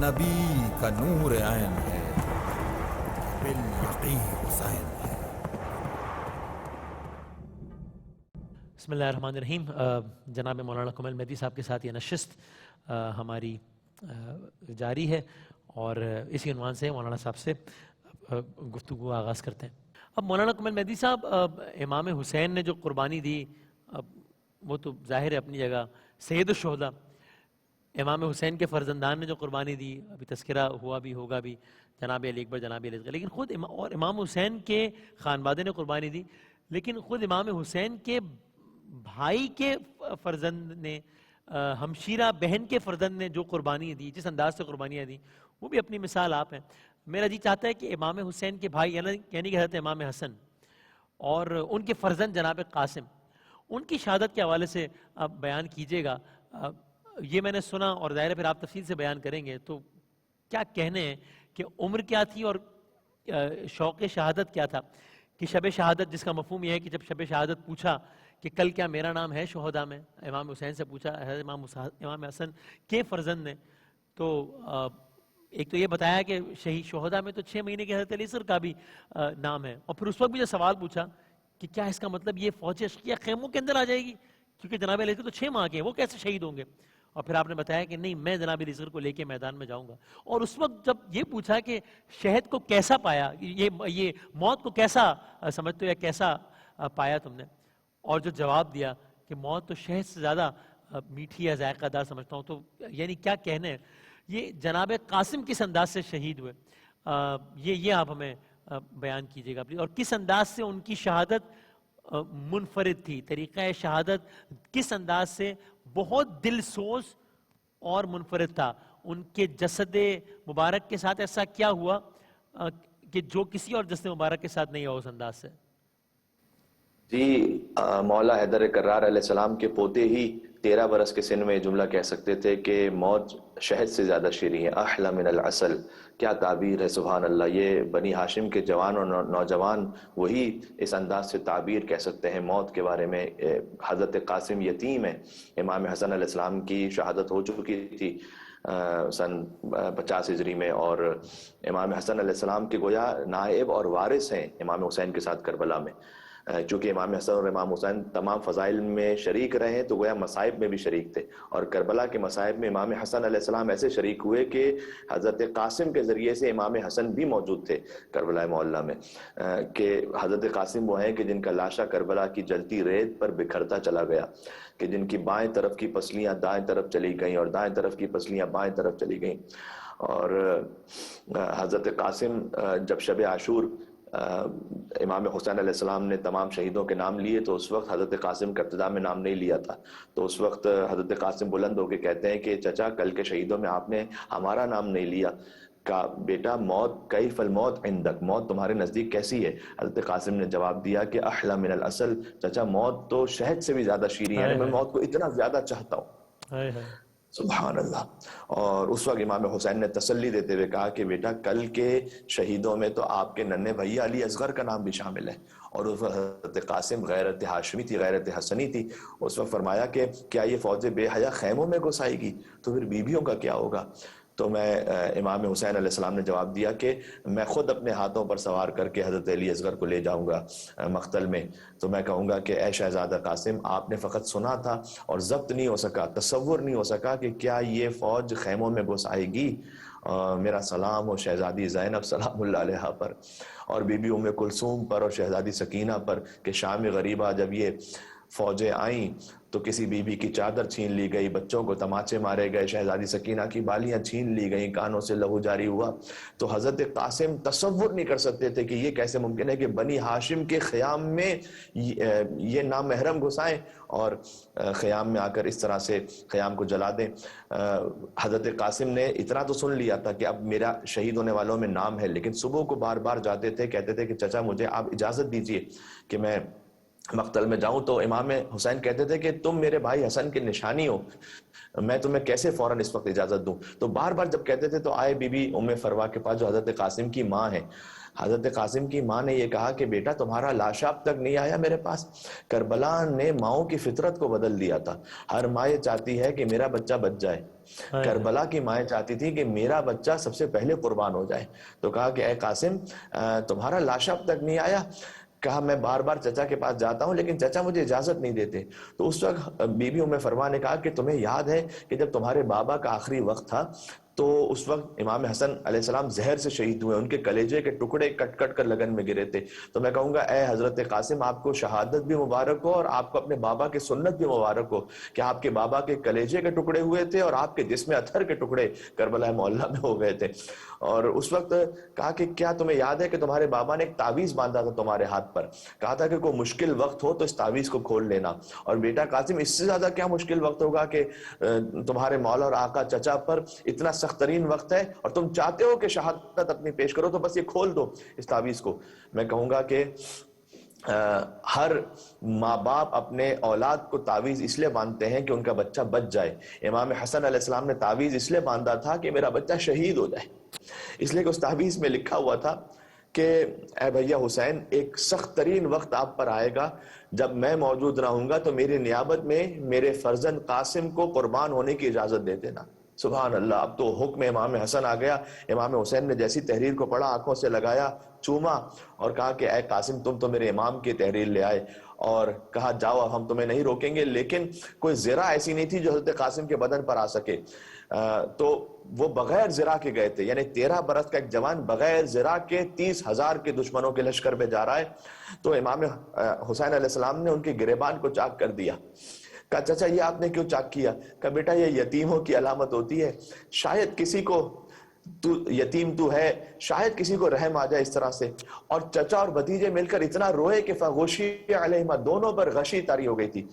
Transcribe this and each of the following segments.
نبی کا نور عین ہے، بالعقیق حسین ہے۔ بسم اللہ الرحمن الرحیم۔ جناب مولانا کمل مہدی صاحب کے ساتھ یہ نشست ہماری جاری ہے، اور اسی عنوان سے مولانا صاحب سے گفتگو آغاز کرتے ہیں۔ اب مولانا کمل مہدی صاحب، امام حسین نے جو قربانی دی، وہ تو ظاہر ہے اپنی جگہ سید الشہداء۔ امام حسین کے فرزندان نے جو قربانی دی، ابھی تذکرہ ہوا بھی ہوگا بھی، جناب علی اکبر، جناب علی اصغر، لیکن خود اور امام حسین کے خانوادے نے قربانی دی، لیکن خود امام حسین کے بھائی کے فرزند نے، ہمشیرہ بہن کے فرزند نے جو قربانی دی، جس انداز سے قربانیاں دی، وہ بھی اپنی مثال آپ ہیں۔ میرا جی چاہتا ہے کہ امام حسین کے بھائی یعنی کہ حضرت امام حسن اور ان کے فرزند جناب قاسم، ان کی شہادت کے حوالے سے آپ بیان کیجئے گا۔ یہ میں نے سنا، اور ظاہر ہے پھر آپ تفصیل سے بیان کریں گے، تو کیا کہنے ہیں کہ عمر کیا تھی اور شوق شہادت کیا تھا؟ کہ شب شہادت، جس کا مفہوم یہ ہے کہ جب شب شہادت پوچھا کہ کل کیا میرا نام ہے شہداء میں، امام حسین سے پوچھا حضرت امام حسن کے فرزند نے، تو ایک تو یہ بتایا کہ شہید شہداء میں تو 6 مہینے کے حضرت علی اصغر کا بھی نام ہے، اور پھر اس وقت بھی جو سوال پوچھا کہ کیا اس کا مطلب یہ فوج عشقیہ خیموں کے اندر آ جائے گی، کیونکہ جناب علی اصغر تو 6 ماہ کے ہیں، وہ کیسے شہید ہوں گے؟ اور پھر آپ نے بتایا کہ نہیں، میں جناب علی اصغر کو لے کے میدان میں جاؤں گا۔ اور اس وقت جب یہ پوچھا کہ شہد کو کیسا پایا، یہ موت کو کیسا سمجھتے ہو یا کیسا پایا تم نے، اور جو جواب دیا کہ موت تو شہد سے زیادہ میٹھی یا ذائقہ دار سمجھتا ہوں، تو یعنی کیا کہنے ہیں؟ یہ جناب قاسم کس انداز سے شہید ہوئے، یہ آپ ہمیں بیان کیجیے گا پلیز، اور کس انداز سے ان کی شہادت منفرد تھی، طریقہ شہادت کس انداز سے بہت دل سوز اور منفرد تھا؟ ان کے جسد مبارک کے ساتھ ایسا کیا ہوا کہ جو کسی اور جسد مبارک کے ساتھ نہیں ہوا اس انداز سے؟ جی، مولا حیدر کرار علیہ السلام کے پوتے ہی 13 برس کے سن میں یہ جملہ کہہ سکتے تھے کہ موت شہد سے زیادہ شیریں ہے، احلی من العسل۔ کیا تعبیر ہے، سبحان اللہ! یہ بنی ہاشم کے جوان اور نوجوان وہی اس انداز سے تعبیر کہہ سکتے ہیں موت کے بارے میں۔ حضرت قاسم یتیم ہے، امام حسن علیہ السلام کی شہادت ہو چکی تھی سن 50 ہجری میں، اور امام حسن علیہ السلام کے گویا نائب اور وارث ہیں امام حسین کے ساتھ کربلا میں۔ چونکہ امام حسن اور امام حسین تمام فضائل میں شریک رہے ہیں، تو گویا مصائب میں بھی شریک تھے، اور کربلا کے مصائب میں امام حسن علیہ السلام ایسے شریک ہوئے کہ حضرت قاسم کے ذریعے سے امام حسن بھی موجود تھے کربلا معلیٰ میں۔ کہ حضرت قاسم وہ ہیں کہ جن کا لاشا کربلا کی جلتی ریت پر بکھرتا چلا گیا، کہ جن کی بائیں طرف کی پسلیاں دائیں طرف چلی گئیں اور دائیں طرف کی پسلیاں بائیں طرف چلی گئیں۔ اور حضرت قاسم جب شب عاشور امام حسین علیہ السلام نے تمام شہیدوں کے نام لیے، تو اس وقت حضرت قاسم کا ابتدا میں نام نہیں لیا تھا، تو اس وقت حضرت قاسم بلند ہو کے کہتے ہیں کہ چچا، کل کے شہیدوں میں آپ نے ہمارا نام نہیں لیا۔ کہا بیٹا، موت کیف الموت عندک، موت تمہارے نزدیک کیسی ہے؟ حضرت قاسم نے جواب دیا کہ احلی من العسل، چچا موت تو شہد سے بھی زیادہ شیریں ہے، میں موت کو اتنا زیادہ چاہتا ہوں۔ سبحان اللہ! اور اس وقت امام حسین نے تسلی دیتے ہوئے کہا کہ بیٹا، کل کے شہیدوں میں تو آپ کے ننھے بھائی علی اصغر کا نام بھی شامل ہے، اور اس وقت حضرت قاسم غیرت ہاشمی تھی، غیرت حسنی تھی۔ اس وقت فرمایا کہ کیا یہ فوج بے حیا خیموں میں گھس آئے گی، تو پھر بیویوں کا کیا ہوگا؟ تو امام حسین علیہ السلام نے جواب دیا کہ میں خود اپنے ہاتھوں پر سوار کر کے حضرت علی اصغر کو لے جاؤں گا مقتل میں، تو میں کہوں گا کہ اے شہزادہ قاسم، آپ نے فقط سنا تھا اور ضبط نہیں ہو سکا، تصور نہیں ہو سکا کہ کیا یہ فوج خیموں میں گھس آئے گی۔ میرا سلام ہو شہزادی زینب سلام اللہ علیہا پر، اور بی بی ام کلثوم پر، اور شہزادی سکینہ پر، کہ شام غریبہ جب یہ فوجیں آئیں تو کسی بی بی کی چادر چھین لی گئی، بچوں کو تماچے مارے گئے، شہزادی سکینہ کی بالیاں چھین لی گئیں، کانوں سے لہو جاری ہوا۔ تو حضرت قاسم تصور نہیں کر سکتے تھے کہ یہ کیسے ممکن ہے کہ بنی ہاشم کے خیام میں یہ نامحرم گھسائیں اور خیام میں آ کر اس طرح سے خیام کو جلا دیں۔ حضرت قاسم نے اتنا تو سن لیا تھا کہ اب میرا شہید ہونے والوں میں نام ہے، لیکن صبح کو بار بار جاتے تھے، کہتے تھے کہ چچا مجھے آپ اجازت دیجئے کہ میں مقتل میں جاؤں تو امام حسین کہتے تھے کہ تم میرے بھائی حسن کی نشانی ہو، میں تمہیں کیسے فوراً اس وقت اجازت دوں؟ تو بار بار جب کہتے تھے تو آئے بی بی ام فروا کے پاس جو حضرت قاسم کی ماں ہے. حضرت قاسم کی ماں نے یہ کہا کہ بیٹا تمہارا لاشا اب تک نہیں آیا میرے پاس. کربلا نے ماؤں کی فطرت کو بدل دیا تھا. ہر ماں یہ چاہتی ہے کہ میرا بچہ بچ جائے. کربلا کی مائیں چاہتی تھی کہ میرا بچہ سب سے پہلے قربان ہو جائے. تو کہا کہ اے قاسم تمہارا لاشا اب تک نہیں آیا؟ کہا میں بار بار چچا کے پاس جاتا ہوں لیکن چچا مجھے اجازت نہیں دیتے. تو اس وقت بی بی ام فروا نے کہا کہ تمہیں یاد ہے کہ جب تمہارے بابا کا آخری وقت تھا تو اس وقت امام حسن علیہ السلام زہر سے شہید ہوئے، ان کے کلیجے کے ٹکڑے کٹ کٹ کر لگن میں گرے تھے. تو میں کہوں گا اے حضرت قاسم آپ کو شہادت بھی مبارک ہو اور آپ کو اپنے بابا کی سنت بھی مبارک ہو کہ آپ کے بابا کے کلیجے کے ٹکڑے ہوئے تھے اور آپ کے جسم اطہر کے ٹکڑے کربلا معلیٰ میں ہو گئے تھے. اور اس وقت کہا کہ کیا تمہیں یاد ہے کہ تمہارے بابا نے ایک تعویذ باندھا تھا تمہارے ہاتھ پر، کہا تھا کہ کوئی مشکل وقت ہو تو اس تعویذ کو کھول لینا. اور بیٹا قاسم اس سے زیادہ کیا مشکل وقت ہوگا کہ تمہارے مولا اور آقا چچا پر اتنا سخت ترین وقت ہے اور تم چاہتے ہو کہ شہادت اپنی پیش کرو، تو بس یہ کھول دو اس تعویذ کو. میں کہوں گا کہ ہر ماں باپ اپنے اولاد کو تعویذ اس لیے باندھتے ہیں کہ ان کا بچہ بچ جائے. امام حسن علیہ السلام نے تعویذ اس لیے باندھا تھا کہ میرا بچہ شہید ہو جائے، اس لیے کہ اس تعویذ میں لکھا ہوا تھا کہ اے بھیا حسین ایک سخت ترین وقت آپ پر آئے گا جب میں موجود رہوں گا تو میری نیابت میں میرے فرزند قاسم کو قربان ہونے کی اجازت دے دینا. سبحان اللہ. اب تو حکم امام حسن آ گیا. امام حسین نے جیسی تحریر کو پڑھا آنکھوں سے لگایا، چوما اور کہا کہ اے قاسم تم تو میرے امام کی تحریر لے آئے. اور کہا جاؤ ہم تمہیں نہیں روکیں گے. لیکن کوئی زرہ ایسی نہیں تھی جو حضرت قاسم کے بدن پر آ سکے. تو وہ بغیر زرہ کے گئے تھے، یعنی 13 برس کا ایک جوان بغیر زرہ کے 30,000 کے دشمنوں کے لشکر میں جا رہا ہے. تو امام حسین علیہ السلام نے ان کے گریبان کو چاک کر دیا. کہا چچا یہ آپ نے کیوں چاک کیا؟ کہا بیٹا یہ یتیموں کی علامت ہوتی ہے، شاید کسی کو تو یتیم تو ہے، شاید کسی کو رحم آ جائے اس طرح سے. اور چچا اور بھتیجے مل کر اتنا روئے کہ فغشی علیہما، دونوں پر غشی طاری ہو گئی تھی.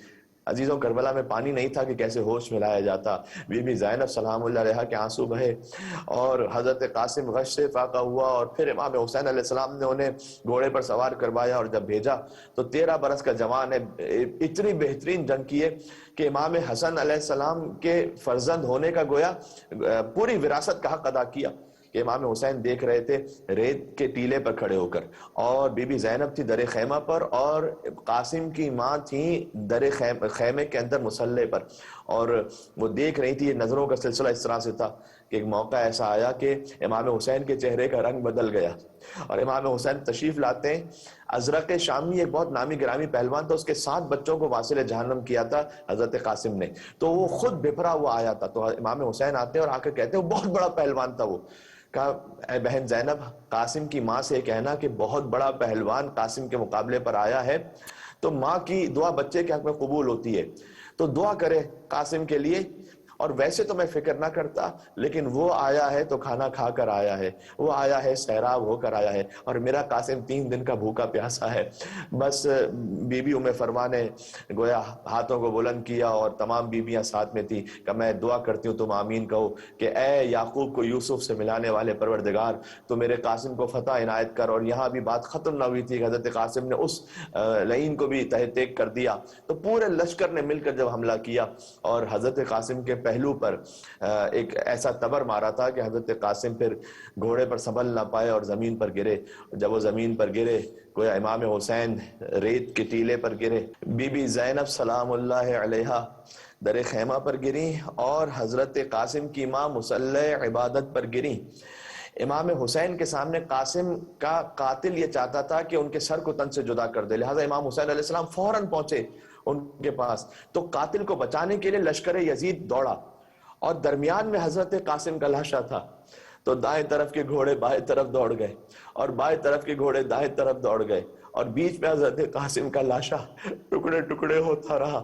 عزیزوں کربلا میں پانی نہیں تھا کہ کیسے ہوش میں لایا جاتا. بی بی زینب سلام اللہ علیہا کے آنسو بہے اور حضرت قاسم غش سے فاقہ ہوا. اور پھر امام حسین علیہ السلام نے انہیں گھوڑے پر سوار کروایا اور جب بھیجا تو 13 برس کا جوان ہے، اتنی بہترین جنگ کیے کہ امام حسن علیہ السلام کے فرزند ہونے کا گویا پوری وراثت کا حق ادا کیا. کہ امام حسین دیکھ رہے تھے ریت کے ٹیلے پر کھڑے ہو کر، اور بی بی زینب تھی در خیمہ پر، اور قاسم کی ماں تھی در خیمے کے اندر مسلح پر، اور وہ دیکھ رہی تھی. یہ نظروں کا سلسلہ اس طرح سے تھا کہ ایک موقع ایسا آیا کہ امام حسین کے چہرے کا رنگ بدل گیا اور امام حسین تشریف لاتے ہیں. ازرق شامی ایک بہت نامی گرامی پہلوان تھا، اس کے 7 بچوں کو واصل جہنم کیا تھا حضرت قاسم نے. تو وہ خود بپھرا ہوا آیا تھا. تو امام حسین آتے اور آ کر کہتے ہیں، وہ بہت بڑا پہلوان تھا. وہ کہا اے بہن زینب قاسم کی ماں سے کہنا کہ بہت بڑا پہلوان قاسم کے مقابلے پر آیا ہے. تو ماں کی دعا بچے کے حق میں قبول ہوتی ہے، تو دعا کرے قاسم کے لیے. اور ویسے تو میں فکر نہ کرتا، لیکن وہ آیا ہے تو کھانا کھا کر آیا ہے، وہ آیا ہے سیراب ہو کر آیا ہے، اور میرا قاسم 3 دن کا بھوکا پیاسا ہے. بس بی بی ام فرما نے گویا ہاتھوں کو بلند کیا اور تمام بیویاں ساتھ میں تھی کہ میں دعا کرتی ہوں تم آمین کہو کہ اے یعقوب کو یوسف سے ملانے والے پروردگار تو میرے قاسم کو فتح عنایت کر. اور یہاں بھی بات ختم نہ ہوئی تھی کہ حضرت قاسم نے اس لعین کو بھی تہ تیک کر دیا. تو پورے لشکر نے مل کر جب حملہ کیا اور حضرت قاسم کے پہلو پر ایک ایسا تبر مارا تھا کہ حضرت قاسم پھر گھوڑے پر سنبھل نہ پائے اور زمین پر گرے. جب وہ زمین پر گرے گویا امام حسین ریت کے ٹیلے پر گرے. بی بی زینب سلام اللہ علیہا در خیمہ پر گری اور حضرت قاسم کی ماں مصلی عبادت پر گری. امام حسین کے سامنے قاسم کا قاتل یہ چاہتا تھا کہ ان کے سر کو تن سے جدا کر دے، لہذا امام حسین علیہ السلام فوراً پہنچے ان کے پاس. تو قاتل کو بچانے کے لیے لشکر یزید دوڑا اور درمیان میں حضرت قاسم کا لاشا تھا. تو دائیں طرف کے گھوڑے بائیں طرف دوڑ گئے اور بائیں طرف کے گھوڑے دائیں طرف دوڑ گئے اور بیچ میں حضرت قاسم کا لاشا ٹکڑے ٹکڑے ہوتا رہا.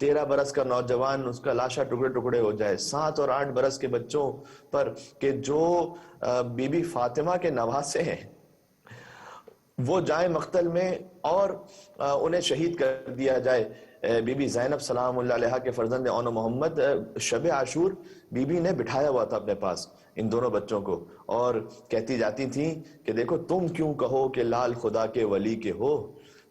13 برس کا نوجوان اس کا لاشا ٹکڑے ٹکڑے ہو جائے، 7 اور 8 برس کے بچوں پر کہ جو بی بی فاطمہ کے نواسے ہیں وہ جائیں مقتل میں اور انہیں شہید کر دیا جائے۔ بی بی زینب سلام اللہ علیہا کے فرزند اون محمد شب عاشور بی بی نے بٹھایا ہوا تھا اپنے پاس ان دونوں بچوں کو، اور کہتی جاتی تھیں کہ دیکھو تم کیوں کہو کہ لال خدا کے ولی کے ہو،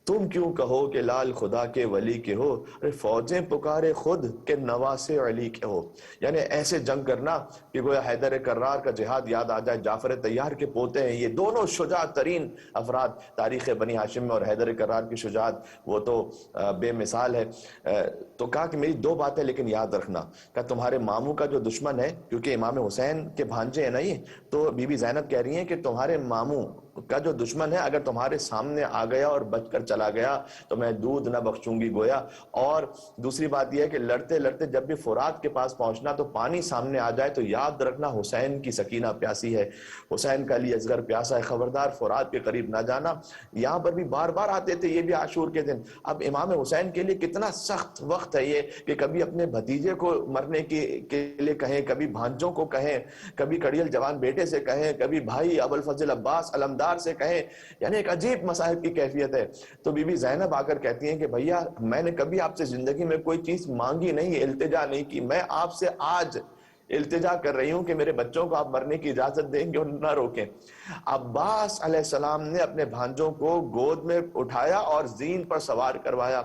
تم کیوں کہو کہ لال خدا کے ولی کے ہو، ارے فوجیں پکارے خود کہ نواسے علی کے ہو۔ یعنی ایسے جنگ کرنا کہ گویا حیدر کرار کا جہاد یاد آ جائے، جعفر طیار کے پوتے ہیں، یہ دونوں شجاع ترین افراد تاریخ بنی ہاشم میں، اور حیدر کرار کی شجاعت وہ تو بے مثال ہے۔ تو کہا کہ میری 2 باتیں لیکن یاد رکھنا، کہ تمہارے ماموں کا جو دشمن ہے، کیونکہ امام حسین کے بھانجے ہیں نا یہ، تو بی بی زینب کہہ رہی ہیں کہ تمہارے ماموں کا جو دشمن ہے اگر تمہارے سامنے آ گیا اور بچ کر چلا گیا تو میں دودھ نہ بخشوں گی گویا۔ اور دوسری بات یہ ہے کہ لڑتے لڑتے جب بھی فرات کے پاس پہنچنا تو پانی سامنے آ جائے تو یاد رکھنا حسین کی سکینہ پیاسی ہے، حسین کا علی اصغر پیاسا ہے، خبردار فرات کے قریب نہ جانا۔ یہاں پر بھی بار بار آتے تھے یہ بھی عاشور کے دن۔ اب امام حسین کے لیے کتنا سخت وقت ہے یہ کہ کبھی اپنے بھتیجے کو مرنے کے لیے کہیں، کبھی بھانجوں کو کہیں، کبھی کڑیل جوان بیٹے سے کہیں، کبھی بھائی ابو الفضل عباس علمدار سے کہیں، یعنی ایک عجیب مصائب کی کیفیت ہے۔ تو بی بی زینب آ کر کہتی ہیں کہ بھیا میں نے کبھی آپ سے زندگی میں کوئی چیز مانگی نہیں، التجا نہیں کی، میں آپ سے آج التجا کر رہی ہوں کہ میرے بچوں کو آپ مرنے کی اجازت دیں گے اور نہ روکیں۔ عباس علیہ السلام نے اپنے بھانجوں کو گود میں اٹھایا اور زین پر سوار کروایا۔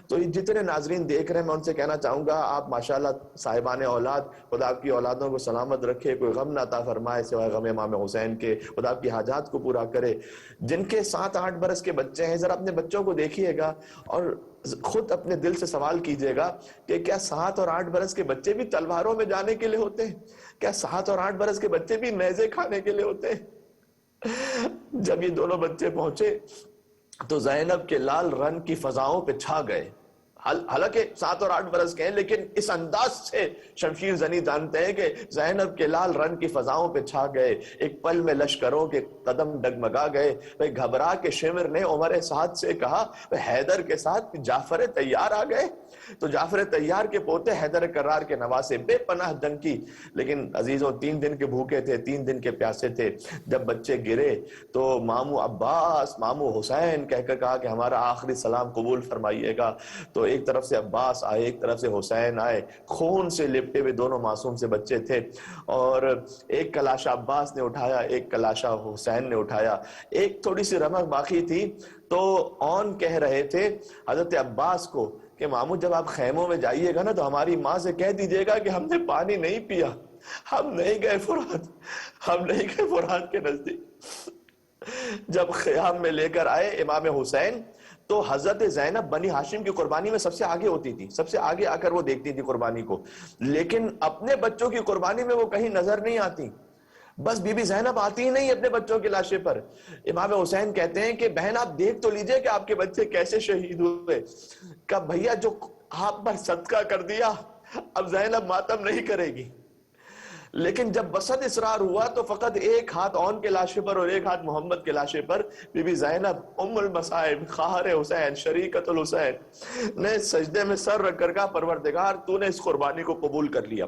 تو یہ جتنے ناظرین دیکھ رہے ہیں میں ان سے کہنا چاہوں گا آپ ماشاءاللہ صاحبان اولاد، خدا آپ کی اولادوں کو سلامت رکھے، کوئی غم نہ عطا فرمائے سوائے غم امام حسین کے، خدا آپ کی حاجات کو پورا کرے۔ جن کے 7-8 برس کے بچے ہیں ذرا اپنے بچوں کو دیکھیے گا اور خود اپنے دل سے سوال کیجئے گا کہ کیا 7 اور 8 برس کے بچے بھی تلواروں میں جانے کے لیے ہوتے ہیں؟ کیا 7 اور 8 برس کے بچے بھی نیزے کھانے کے لیے ہوتے ہیں؟ جب یہ دونوں بچے پہنچے تو زینب کے لال رن کی فضاؤں پہ چھا گئے۔ حالانکہ 7 اور 8 برس کے ہیں لیکن اس انداز سے شمشیر زنی جانتے ہیں کہ زینب کے لال رن کی فضاؤں پہ چھا گئے، ایک پل میں لشکروں کے قدم ڈگمگا گئے۔ گھبرا کے شمر نے عمر سعد سے کہا حیدر کے ساتھ جعفر طیار آ گئے۔ تو جعفر طیار کے پوتے حیدر کرار کے نواسے بے پناہ جنگ کی، لیکن عزیزوں 3 دن کے بھوکے تھے، 3 دن کے پیاسے تھے۔ جب بچے گرے تو ماموں عباس، ماموں حسین کہہ کر کہا کہ ہمارا آخری سلام قبول فرمائیے گا۔ تو ایک طرف سے عباس آئے، ایک طرف سے حسین آئے، خون سے لپٹے ہوئے دونوں معصوم سے بچے تھے، اور ایک کا لاشا عباس نے اٹھایا، ایک کا لاشا حسین نے اٹھایا۔ ایک تھوڑی سی رمق باقی تھی تو اون کہہ رہے تھے حضرت عباس کو کہ ماموں جب آپ خیموں میں جائیے گا نا تو ہماری ماں سے کہہ دیجئے گا کہ ہم نے پانی نہیں پیا، ہم نہیں گئے فرات، ہم نہیں گئے فرات کے نزدیک۔ جب خیام میں لے کر آئے امام حسین تو حضرت زینب بنی ہاشم کی قربانی میں سب سے آگے ہوتی تھی، سب سے آگے آ کر وہ دیکھتی تھی قربانی کو، لیکن اپنے بچوں کی قربانی میں وہ کہیں نظر نہیں آتی۔ بس بی بی زینب آتی ہی نہیں اپنے بچوں کے لاشے پر۔ امام حسین کہتے ہیں کہ بہن آپ دیکھ تو لیجئے کہ آپ کے بچے کیسے شہید ہوئے۔ کہ بھیا جو آپ پر صدقہ کر دیا اب زینب ماتم نہیں کرے گی۔ لیکن جب وسط اسرار ہوا تو فقط ایک ہاتھ اون کے لاشے پر اور ایک ہاتھ محمد کے لاشے پر بی بی زینب ام المصائب خواہر حسین شریکت الحسین نے سجدے میں سر رکھ کر کہا پروردگار تو نے اس قربانی کو قبول کر لیا۔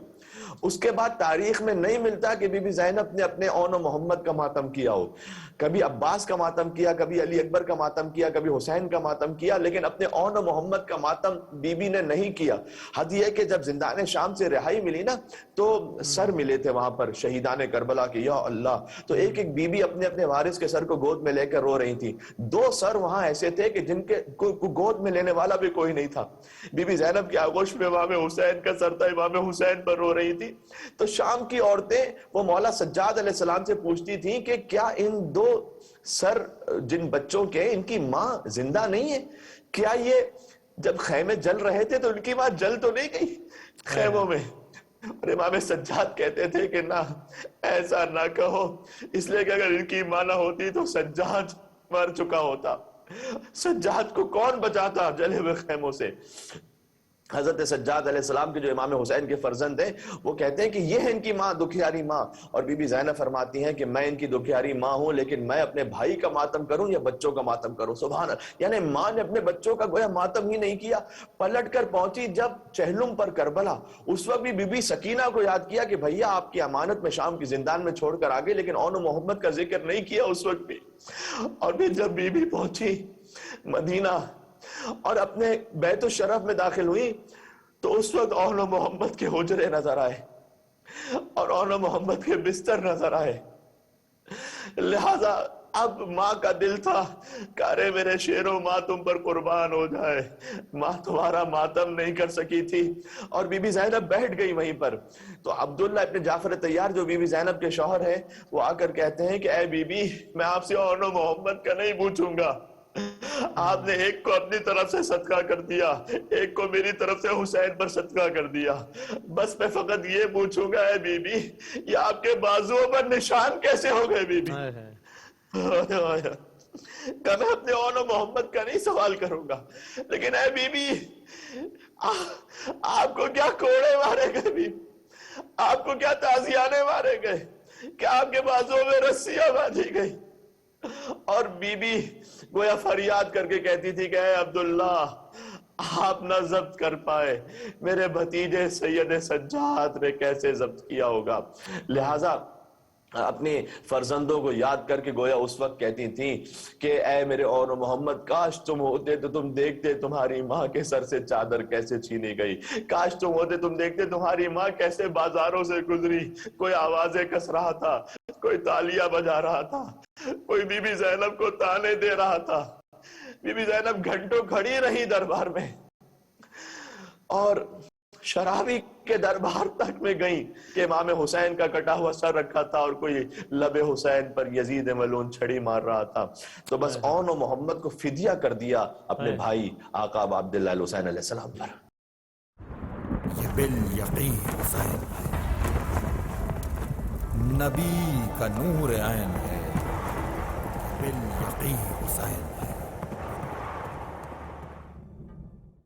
اس کے بعد تاریخ میں نہیں ملتا کہ بی بی زینب نے اپنے اون و محمد کا ماتم کیا ہو۔ کبھی عباس کا ماتم کیا، کبھی علی اکبر کا ماتم کیا، کبھی حسین کا ماتم کیا، لیکن اپنے اون و محمد کا ماتم بی بی نے نہیں کیا۔ حد یہ کہ جب زندان شام سے رہائی ملی نا تو سر ملے تھے وہاں پر شہیدان کربلا کے، یا اللہ، تو ایک ایک بی بی اپنے اپنے وارث کے سر کو گود میں لے کر رو رہی تھی۔ 2 سر وہاں ایسے تھے کہ جن کے گود میں لینے والا بھی کوئی نہیں تھا۔ بی بی زینب کی آغوش میں امام حسین کا سر تھا، امام حسین پر رو رہی تھی۔ تو شام کی عورتیں وہ مولا سجاد علیہ السلام سے پوچھتی تھیں کہ کیا ان 2 سر جن بچوں کے ان کی ماں زندہ نہیں ہے؟ کیا یہ جب خیمے جل رہے تھے تو ان کی ماں جل تو نہیں گئی خیموں میں؟ اور امام سجاد کہتے تھے کہ نہ، ایسا نہ کہو، اس لیے کہ اگر ان کی ماں نہ ہوتی تو سجاد مر چکا ہوتا۔ سجاد کو کون بچاتا جلے ہوئے خیموں سے؟ حضرت سجاد علیہ السلام کے جو امام حسین کے فرزند ہیں وہ کہتے ہیں کہ یہ ہے ان کی ماں، دکھیاری ماں. اور بی بی زینب فرماتی ہیں کہ میں ان کی دکھیاری ماں ہوں، لیکن میں اپنے بھائی کا ماتم کروں یا بچوں کا ماتم کروں. سبحان اللہ. یعنی ماں نے اپنے بچوں کا گویا ماتم ہی نہیں کیا. پلٹ کر پہنچی جب چہلم پر کربلا، اس وقت بھی بی بی سکینہ کو یاد کیا کہ بھیا آپ کی امانت میں شام کی زندان میں چھوڑ کر آگے، لیکن اون و محمد کا ذکر نہیں کیا اس وقت بھی. اور پھر جب بی بی پہنچی مدینہ اور اپنے بیت الشرف میں داخل ہوئی تو اس وقت اون و محمد کے حجرے نظر آئے اور اون و محمد کے بستر نظر آئے. لہذا اب ماں کا دل تھا کہ ارے میرے شیرو، ماں تم پر قربان ہو جائے. ماں تمہارا ماتم نہیں کر سکی تھی. اور بی بی زینب بیٹھ گئی وہیں پر. تو عبداللہ ابن جعفر تیار جو بی بی زینب کے شوہر ہیں وہ آ کر کہتے ہیں کہ اے بی بی، میں آپ سے اون و محمد کا نہیں پوچھوں گا. آپ نے ایک کو اپنی طرف سے صدقہ کر دیا، ایک کو میری طرف سے حسین پر صدقہ کر دیا. بس میں فقط یہ پوچھوں گا اے بی بی، یہ آپ کے بازوؤں پر نشان کیسے ہو گئے بی بی؟ کہ میں اپنے اون و محمد کا نہیں سوال کروں گا، لیکن اے بی بی آپ کو کیا کوڑے مارے گئے بی بی؟ آپ کو کیا تازیانے مارے گئے؟ کیا آپ کے بازوؤں میں رسیاں باندھی گئی؟ اور بی بی گویا فریاد کر کے کہتی تھی کہ اے عبداللہ، آپ نہ ضبط کر پائے، میرے بھتیجے سید سجاد نے کیسے ضبط کیا ہوگا. لہٰذا اپنے فرزندوں کو یاد کر کے گویا اس وقت کہتی تھیں کہ اے میرے اون و محمد، کاش تم ہوتے تو تم دیکھتے تمہاری ماں کے سر سے چادر کیسے چھینی گئی. کاش تم ہوتے تم دیکھتے تمہاری ماں کیسے بازاروں سے گزری. کوئی آوازیں کس رہا تھا، کوئی تالیاں بجا رہا تھا، کوئی بی بی زینب کو تانے دے رہا تھا. بی بی زینب گھنٹوں کھڑی رہی دربار میں اور شرابی کے دربار تک میں گئی کہ امام حسین کا کٹا ہوا سر رکھا تھا اور کوئی لب حسین پر یزید ملعون چھڑی مار رہا تھا. تو بس اون و محمد کو فدیہ کر دیا اپنے بھائی آقا ابا عبداللہ الحسین علیہ السلام پر. یہ بالیقین حسین ہے، نبی کا نور عین ہے. بالیقین حسین ہے.